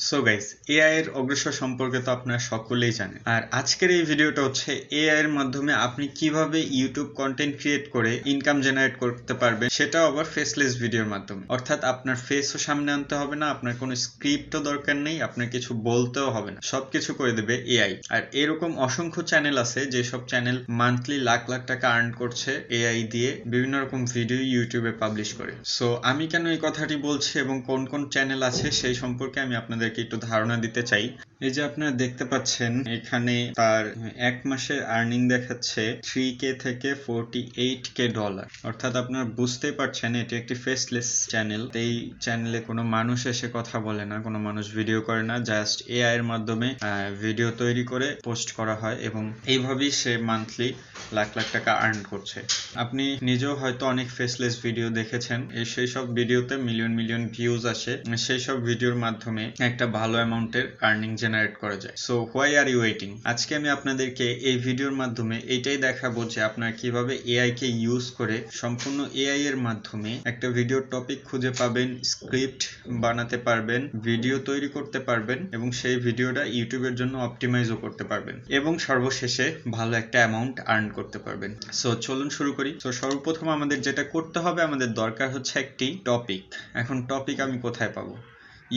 So guys, AI এর অগ্রসর সম্পর্কে তো আপনারা সকলেই জানেন। আর আজকের এই ভিডিওটা হচ্ছে এআই এর মাধ্যমে আপনি কিভাবে ইউটিউব কন্টেন্ট ক্রিয়েট করে ইনকাম জেনারেট করতে পারবেন, সেটাও আবার ফেসলেস ভিডিওর মাধ্যমে। অর্থাৎ আপনার ফেসও সামনে আনতে হবে না, আপনার কোনো স্ক্রিপ্টও দরকার নেই, আপনার কিছু বলতেও হবে না, সবকিছু করে দেবে এআই। আর এরকম অসংখ্য চ্যানেল আছে যেসব চ্যানেল মান্থলি লাখ লাখ টাকা আর্ন করছে এআই দিয়ে বিভিন্ন রকম ভিডিও ইউটিউবে পাবলিশ করে। সো আমি কেন এই কথাটি বলছি এবং কোন কোন চ্যানেল আছে সেই সম্পর্কে আমি আপনাদেরকে একটু ধারণা দিতে চাই। এই যে আপনারা দেখতে পাচ্ছেন এখানে তার এক মাসের আর্নিং দেখাচ্ছে 3K থেকে $48K। অর্থাৎ আপনারা বুঝতেই পারছেন এটি একটি ফেসলেস চ্যানেল। এই চ্যানেলে কোনো মানুষ এসে কথা বলে না, কোনো মানুষ ভিডিও করে না, জাস্ট এআই এর মাধ্যমে ভিডিও তৈরি করে পোস্ট করা হয় এবং এইভাবেই সে মান্থলি লাখ লাখ টাকা আর্ন করছে। আপনি নিজেও হয়তো অনেক ফেসলেস ভিডিও দেখেছেন, সেই সব ভিডিওতে মিলিয়ন মিলিয়ন ভিউজ আসে, সেই সব ভিডিওর মাধ্যমে একটা ভালো অ্যামাউন্টের আর্নিং জেনারেট করা যায়। So why are you waiting? আজকে আমি আপনাদেরকে এই ভিডিওর মাধ্যমে এইটাই দেখাবো যে আপনারা কিভাবে এআই কে ইউজ করে সম্পূর্ণ এআই এর মাধ্যমে একটা ভিডিওর টপিক খুঁজে পাবেন, স্ক্রিপ্ট বানাতে পারবেন, ভিডিও তৈরি করতে পারবেন এবং সেই ভিডিওটা ইউটিউবের জন্য অপটিমাইজও করতে পারবেন এবং সর্বশেষে ভালো একটা অ্যামাউন্ট আর্ন করতে পারবেন। সো চলুন শুরু করি। তো সর্বপ্রথম আমাদের যেটা করতে হবে, আমাদের দরকার হচ্ছে একটি টপিক। এখন টপিক আমি কোথায় পাবো?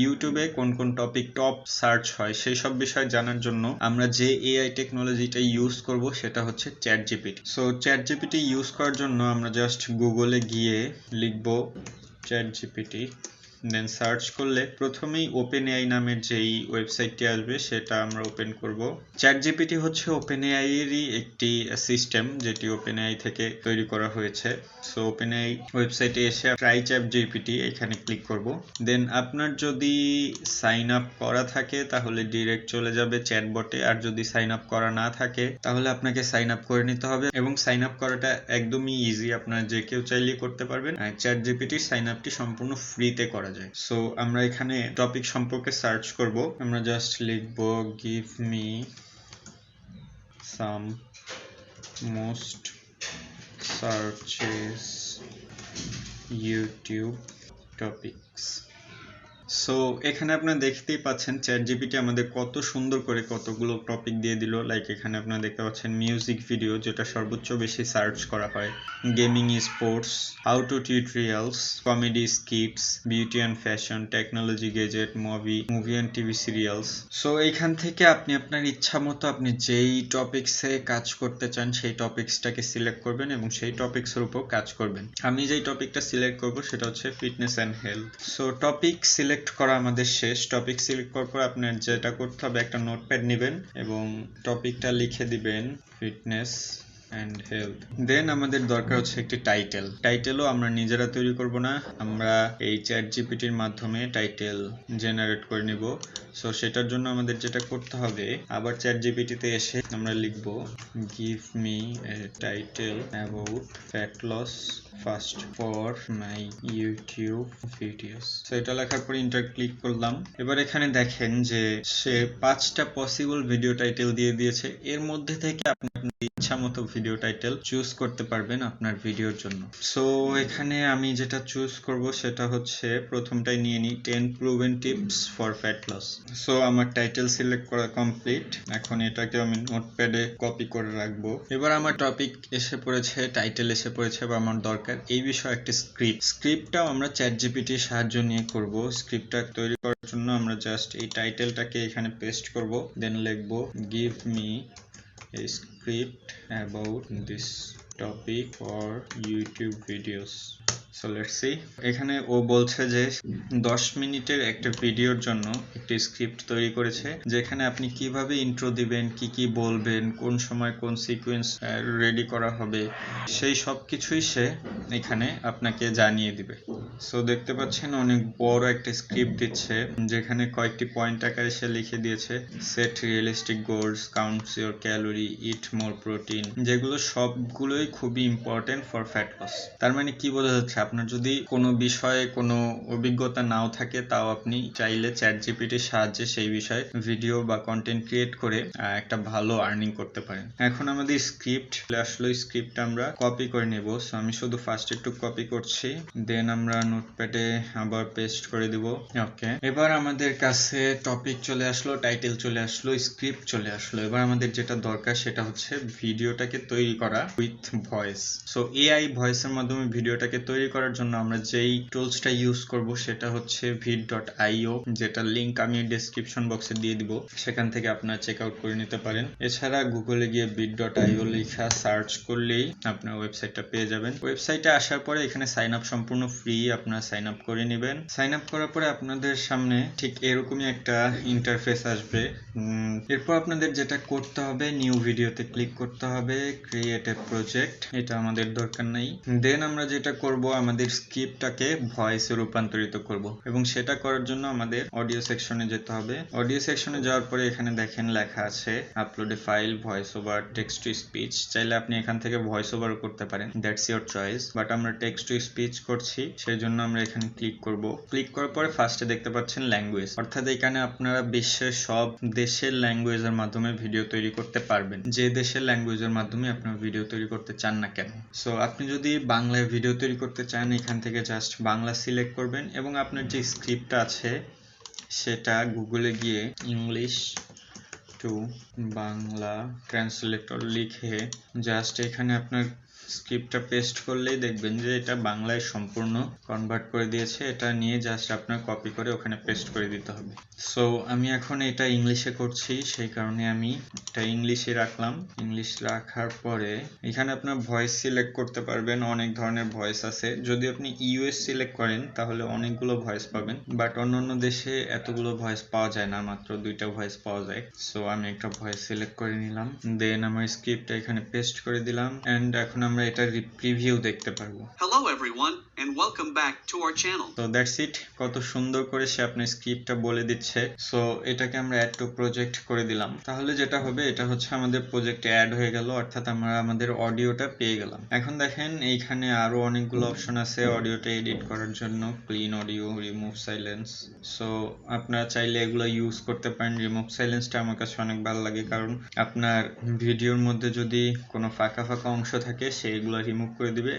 ইউটিউবে কোন কোন টপিক টপ সার্চ হয় সেই সব বিষয় জানার জন্য আমরা যে এআই টেকনোলজিটা ইউজ করব সেটা হচ্ছে chat GPT. So chat GPT use করার জন্য আমরা জাস্ট গুগলে গিয়ে লিখব চ্যাট জিপিটি, দেন সার্চ করলে প্রথমেই ওপেন এআই নামের যেই ওয়েবসাইটটি আসবে সেটা আমরা ওপেন করব। চ্যাট জিপিটি হচ্ছে ওপেন এআই এরই একটি সিস্টেম যেটি ওপেন এআই থেকে তৈরি করা হয়েছে। সো ওপেন এআই ওয়েবসাইটে এসে ট্রাই চ্যাট জিপিটি এখানে ক্লিক করব। দেন আপনার যদি সাইন আপ করা থাকে তাহলে ডিরেক্ট চলে যাবে চ্যাটবটে, আর যদি সাইন আপ করা না থাকে তাহলে আপনাকে সাইন আপ করে নিতে হবে এবং সাইন আপ করাটা একদমই ইজি, আপনারা যে কেউ চাইলেই করতে পারবেন। চ্যাট জিপিটির সাইন আপটি সম্পূর্ণ ফ্রিতে করা যায়। সো আমরা এখানে টপিক সম্পর্কে সার্চ করব, আমরা জাস্ট লিখব give me some most searches YouTube topics. So এখানে আপনারা দেখতেই পাচ্ছেন চ্যাট জিপিটি আমাদের কত সুন্দর করে কতগুলো টপিক দিয়ে দিল। লাইক এখানে আপনারা দেখতে পাচ্ছেন মিউজিক ভিডিও, যেটা সর্বোচ্চ বেশি সার্চ করা হয়, gaming, sports, how to tutorials, comedy skits, beauty and fashion, technology, gadget, movie and TV serials. So এইখান থেকে আপনি আপনার ইচ্ছা মতো আপনি যেই টপিক্সে কাজ করতে চান সেই টপিক্সটাকে সিলেক্ট করবেন এবং সেই টপিক্সের উপর কাজ করবেন। আমি যেই টপিকটা সিলেক্ট করব সেটা হচ্ছে fitness and health. So topic select করা আমাদের শেষ। টপিক সিলেক্ট করার পর আপনার যেটা করতে হবে, একটা নোটপ্যাড নেবেন এবং টপিকটা লিখে দিবেন ফিটনেস অ্যান্ড হেলথ। দেন আমাদের দরকার হচ্ছে একটি টাইটেল। টাইটেলও আমরা নিজেরা তৈরি করব না, আমরা এই চ্যাট জিপিটির মাধ্যমে টাইটেল জেনারেট করে নিব। সো সেটার জন্য আমাদের যেটা করতে হবে, আবার চ্যাট জিপিটিতে এসে আমরা লিখব give me a title about fat loss fast for my YouTube videos. So এটা লেখার পর ইন্টার ক্লিক করলাম। এবার এখানে দেখেন যে সে 5টা পসিবল ভিডিও টাইটেল দিয়ে দিয়েছে। এর মধ্যে থেকে আপনি আপনার ইচ্ছা মতো ভিডিও টাইটেল চুজ করতে পারবেন আপনার ভিডিওর জন্য। সো এখানে আমি যেটা চুজ করব সেটা হচ্ছে প্রথমটাই নিয়ে নিই 10 proven tips for fat loss. So আমার টাইটেল সিলেক্ট করা কমপ্লিট। এখন এটাকে আমি নোটপ্যাডে কপি করে রাখবো। এবার আমার টপিক এসে পড়েছে, টাইটেল এসে পড়েছে, বা আমার দরকার এই বিষয়ে একটা স্ক্রিপ্টটাও আমরা চ্যাট জিপিটির সাহায্য নিয়ে করব। স্ক্রিপ্টটা তৈরি করার জন্য আমরা জাস্ট এই টাইটেলটাকে এখানে পেস্ট করব, দেন লিখবো give me a script about this topic for YouTube videos. So let's see. এখানে ও বলছে যে 10 মিনিটের একটা ভিডিওর জন্য একটি স্ক্রিপ্ট তৈরি করেছে, যেখানে আপনি কিভাবে ইন্ট্রো দিবেন, কি কি বলবেন, কোন সময় কোন সিকোয়েন্স রেডি করা হবে, সেই সব কিছুই সে এখানে আপনাকে জানিয়ে দিবে। সো দেখতে পাচ্ছেন অনেক বড় একটা স্ক্রিপ্ট দিচ্ছে, যেখানে কয়েকটি পয়েন্ট আকারে সে লিখে দিয়েছে set realistic goals, counts your calorie, it more protein, যেগুলো সবগুলোই খুবই ইম্পর্টেন্ট ফর ফ্যাট লস। তার মানে কি বোঝা যাচ্ছে, আপনার যদি কোনো বিষয়ে কোনো অভিজ্ঞতা নাও থাকে তাও আপনি চাইলে চ্যাট জিপিটির সাহায্যে সেই বিষয়ে ভিডিও বা কন্টেন্ট ক্রিয়েট করে একটা ভালো আর্নিং করতে পারেন। এখন আমাদের স্ক্রিপ্ট আসলে স্ক্রিপ্ট আমরা কপি করে নেব। সো আমি শুধু ফার্স্ট একটু কপি করছি, দেন আমরা নোটপ্যাডে আবার পেস্ট করে দিব। ওকে, এবার আমাদের কাছে টপিক চলে আসলো, টাইটেল চলে আসলো, স্ক্রিপ্ট চলে আসলো। এবার আমাদের যেটা দরকার সেটা হচ্ছে ভিডিওটাকে তৈরি করা উইথ ভয়েস। সো এআই ভয়েসের মাধ্যমে ভিডিওটাকে তৈরি করার জন্য আমরা যেই টুলসটা ইউজ করব সেটা হচ্ছে vid.io, যেটা লিংক আমি ডেসক্রিপশন বক্সে দিয়ে দিব, সেখান থেকে আপনারা চেক আউট করে নিতে পারেন। এছাড়া গুগলে গিয়ে vid.io লেখা সার্চ করলেই আপনার ওয়েবসাইটটা পেয়ে যাবেন। ওয়েবসাইটে আসার পরে এখানে সাইন আপ সম্পূর্ণ ফ্রি, আপনারা সাইন আপ করে নেবেন। সাইন আপ করার পরে আপনাদের সামনে ঠিক এরকমই একটা ইন্টারফেস আসবে। এরপর আপনাদের যেটা করতে হবে, নিউ ভিডিওতে ক্লিক করতে হবে, ক্রিয়েট এ প্রজেক্ট, এটা আমাদের দরকার নাই। দেন আমরা যেটা করব, আমাদের স্ক্রিপ্টটাকে ভয়েসে রূপান্তরিত করব, এবং সেটা করার জন্য আমাদের অডিও সেকশনে যেতে হবে। অডিও সেকশনে যাওয়ার পরে এখানে দেখেন লেখা আছে upload A file, voice over, text to speech. চাইলে আপনি এখান থেকে ভয়েস ওভারও করতে পারেন, দ্যাটস ইওর চয়েস, বাট আমরা টেক্সট টু স্পিচ করছি, সেই জন্য আমরা এখানে ক্লিক করব। ক্লিক করার পরে ফার্স্টে দেখতে পাচ্ছেন ল্যাঙ্গুয়েজ, অর্থাৎ এখানে আপনারা বিশ্বের সব দেশের ল্যাঙ্গুয়েজের মাধ্যমে ভিডিও তৈরি করতে পারবেন, যে দেশের ল্যাঙ্গুয়েজের মাধ্যমে আপনারা ভিডিও তৈরি করতে চান না কেন। সো আপনি যদি বাংলায় ভিডিও তৈরি করতে চান, এখান থেকে জাস্ট বাংলা সিলেক্ট করবেন, এবং আপনার যে স্ক্রিপ্টটা আছে সেটা গুগলে গিয়ে ইংলিশ টু বাংলা ট্রান্সলেটর লিখে জাস্ট এখানে আপনার স্ক্রিপ্টটা পেস্ট করলেই দেখবেন যে এটা বাংলায় সম্পূর্ণ কনভার্ট করে দিয়েছে। এটা নিয়ে জাস্ট আপনার কপি করে ওখানে পেস্ট করে দিতে হবে। সো আমি এখন এটা ইংলিশে করছি, সেই কারণে আমি এটা ইংলিশে রাখলাম। ইংলিশ রাখার পরে এখানে আপনার ভয়েস সিলেক্ট করতে পারবেন, অনেক ধরনের ভয়েস আছে। যদি আপনি ইউএস সিলেক্ট করেন তাহলে অনেকগুলো ভয়েস পাবেন, বাট অন্যান্য দেশে এতগুলো ভয়েস পাওয়া যায় না, মাত্র 2টা ভয়েস পাওয়া যায়। সো আমি একটা ভয়েস সিলেক্ট করে নিলাম, দেন আমার স্ক্রিপ্টটা এখানে পেস্ট করে দিলাম, এন্ড এখন আমরা এটা প্রিভিউ দেখতে পারবো। Hello everyone and welcome back to our channel. So that's it, কত সুন্দর করে সে আপনার স্ক্রিপ্টটা বলে দিচ্ছে। সো এটাকে আমরা অ্যাড টু প্রজেক্ট করে দিলাম। তাহলে যেটা হবে, এটা হচ্ছে আমাদের প্রজেক্টে অ্যাড হয়ে গেল, অর্থাৎ আমরা আমাদের অডিওটা পেয়ে গেলাম। এখন দেখেন এইখানে আরো অনেকগুলো অপশন আছে অডিওটা এডিট করার জন্য, clean audio, remove silence. So আপনারা চাইলে এগুলো ইউজ করতে পারেন। রিমুভ সাইলেন্সটা আমার কাছে অনেক ভালো লাগে, কারণ আপনার ভিডিওর মধ্যে যদি কোনো ফাঁকা ফাঁকা অংশ থাকে সেগুলো রিমুভ করে দিবে,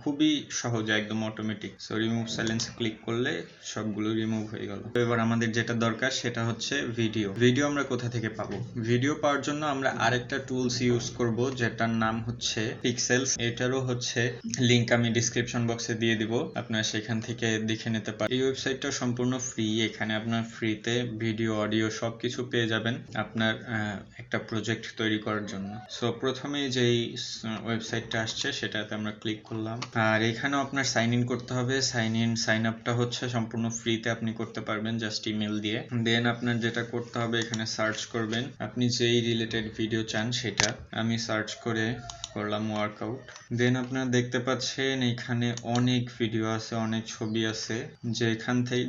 খুবই সহজে, একদম automatic. So remove silence click করলে সবগুলো রিমুভ হয়ে গেল। তো এবার আমাদের যেটা দরকার সেটা হচ্ছে ভিডিও। ভিডিও আমরা কোথা থেকে পাবো? ভিডিও পাওয়ার জন্য আমরা আরেকটা টুলস ইউজ করব, যেটার নাম হচ্ছে পিক্সেলস। এটারও হচ্ছে লিংক আমি ডিসক্রিপশন বক্সে দিয়ে দিব, আপনারা সেখান থেকে দেখে নিতে পারেন। এই ওয়েবসাইটটা সম্পূর্ণ ফ্রি, এখানে আপনার ফ্রিতে ভিডিও, অডিও সবকিছু পেয়ে যাবেন আপনার একটা প্রজেক্ট তৈরি করার জন্য। সো প্রথমেই যেই ওয়েবসাইটটা আসছে সেটাতে আমরা ক্লিক করলাম, আর এখানেও আপনার সাইন ইন করতে হবে। সাইন আপটা হচ্ছে সম্পূর্ণ ফ্রিতে আপনি করতে পারবেন, জাস্ট ইমেল দিয়ে। দেন আপনার যেটা করতে হবে, এখানে সার্চ করবেন আপনি যেই রিলেটেড ভিডিও চান সেটা। আমি সার্চ করে করলাম ওয়ার্কআউট। দেন আপনারা দেখতে পাচ্ছেন এখানে অনেক ভিডিও আছে, অনেক ছবি আছে, যেখান থেকে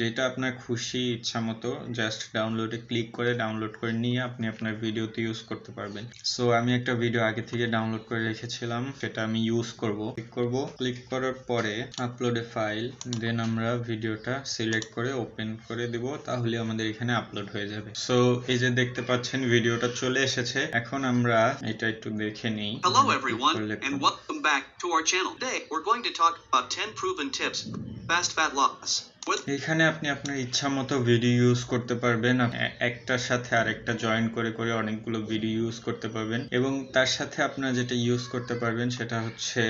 যেটা আপনার খুশি ইচ্ছা মতো জাস্ট ডাউনলোডে ক্লিক করে ডাউনলোড করে নিয়ে আপনি আপনার ভিডিওতে ইউজ করতে পারবেন। সো আমি একটা ভিডিও আগে থেকে ডাউনলোড করে রেখেছিলাম, সেটা আমি ইউজ করব। ক্লিক করার পরে আপলোড এ ফাইল, দেন আমরা ভিডিওটা সিলেক্ট করে ওপেন করে দিব, তাহলে আমাদের এখানে আপলোড হয়ে যাবে। সো এই যে দেখতে পাচ্ছেন ভিডিওটা চলে এসেছে। এখন আমরা এটা একটু দেখে নিই। Hello everyone and welcome back to our channel. Today we're going to talk about 10 proven tips fast fat loss. এখানে আপনি আপনার ইচ্ছা মতো ভিডিও ইউজ করতে পারবেন, একটার সাথে আরেকটা জয়েন করে করে অনেকগুলো ভিডিও ইউজ করতে পারবেন, এবং তার সাথে আপনারা যেটা ইউজ করতে পারবেন সেটা হচ্ছে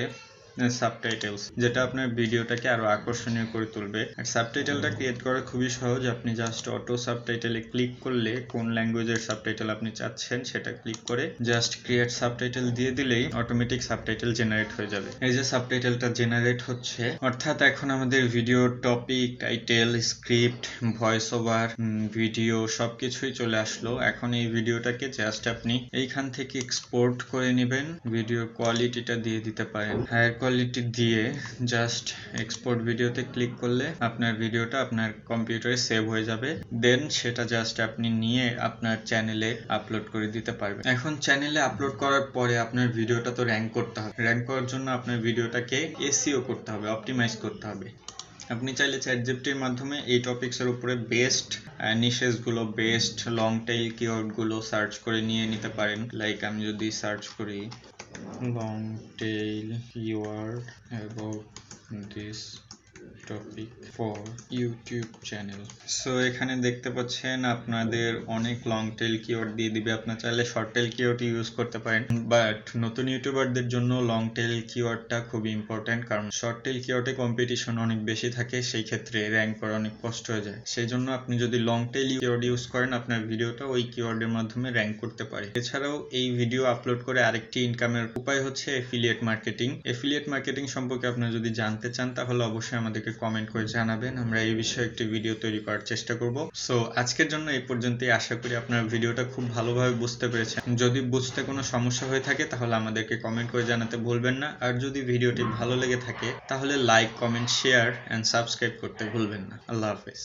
সাবটাইটেলস, যেটা আপনার ভিডিওটাকে আরো আকর্ষণীয় করে তুলবে। আর সাবটাইটেলটা ক্রিয়েট করা খুবই সহজ, আপনি জাস্ট অটো সাবটাইটেলে ক্লিক করলে কোন ল্যাঙ্গুয়েজের সাবটাইটেল আপনি চাচ্ছেন সেটা ক্লিক করে জাস্ট ক্রিয়েট সাবটাইটেল দিয়ে দিলেই অটোমেটিক সাবটাইটেল জেনারেট হয়ে যাবে। এই যে সাবটাইটেলটা জেনারেট হচ্ছে, অর্থাৎ এখন আমাদের video topic, title, script, voice over, video সবকিছুই চলে আসলো। এখন এই ভিডিওটাকে জাস্ট আপনি এইখান থেকে এক্সপোর্ট করে নেবেন, ভিডিওর কোয়ালিটিটা দিয়ে দিতে পারেন, হায়ার কোয়ালিটি দিয়ে জাস্ট এক্সপোর্ট ভিডিওতে ক্লিক করলে আপনার ভিডিওটা আপনার কম্পিউটারে সেভ হয়ে যাবে। দেন সেটা জাস্ট আপনি নিয়ে আপনার চ্যানেলে আপলোড করে দিতে পারবেন। এখন চ্যানেলে আপলোড করার পরে আপনার ভিডিওটা তো র্যাঙ্ক করতে হবে। র্যাঙ্ক করার জন্য আপনার ভিডিওটাকে এসইও করতে হবে, অপটিমাইজ করতে হবে। আপনি চাইলে চ্যাটজিপিটির মাধ্যমে এই টপিকসের উপরে বেস্ট নিশেসগুলো, বেস্ট লং টেইল কিওয়ার্ডগুলো সার্চ করে নিয়ে নিতে পারেন। লাইক আমি যদি সার্চ করি long tail keyword about this topic for YouTube channel. So এখানে দেখতে পাচ্ছেন আপনাদের অনেক লং টেল কিওয়ার্ড দিয়ে দিবে। আপনার চাইলে শর্ট টেল কিওয়ার্ড ইউজ করতে পারেন, বাট নতুন ইউটিউবারদের জন্য লং টেল কিওয়ার্ডটা খুবই ইম্পর্টেন্ট, কারণ শর্ট টেল কিওয়ার্ডে কম্পিটিশন অনেক বেশি থাকে, সেই ক্ষেত্রে র্যাঙ্ক করা অনেক কষ্ট হয়ে যায়। সেই জন্য আপনি যদি লং টেল কিওয়ার্ড ইউজ করেন, আপনার ভিডিওটা ওই কিওয়ার্ডের মাধ্যমে র্যাঙ্ক করতে পারে। এছাড়াও এই ভিডিও আপলোড করে আরেকটি ইনকামের উপায় হচ্ছে এফিলিয়েট মার্কেটিং। এফিলিয়েট মার্কেটিং সম্পর্কে আপনারা যদি জানতে চান তাহলে অবশ্যই আমাদেরকে কমেন্ট করে জানাবেন, আমরা এই বিষয়ে একটি ভিডিও তৈরি করার চেষ্টা করব। সো আজকের জন্য এই পর্যন্তই। আশা করি আপনারা ভিডিওটা খুব ভালোভাবে বুঝতে পেরেছেন। যদি বুঝতে কোনো সমস্যা হয়ে থাকে তাহলে আমাদেরকে কমেন্ট করে জানাতে ভুলবেন না। আর যদি ভিডিওটি ভালো লেগে থাকে তাহলে like, comment, share and subscribe করতে ভুলবেন না। আল্লাহ হাফেজ।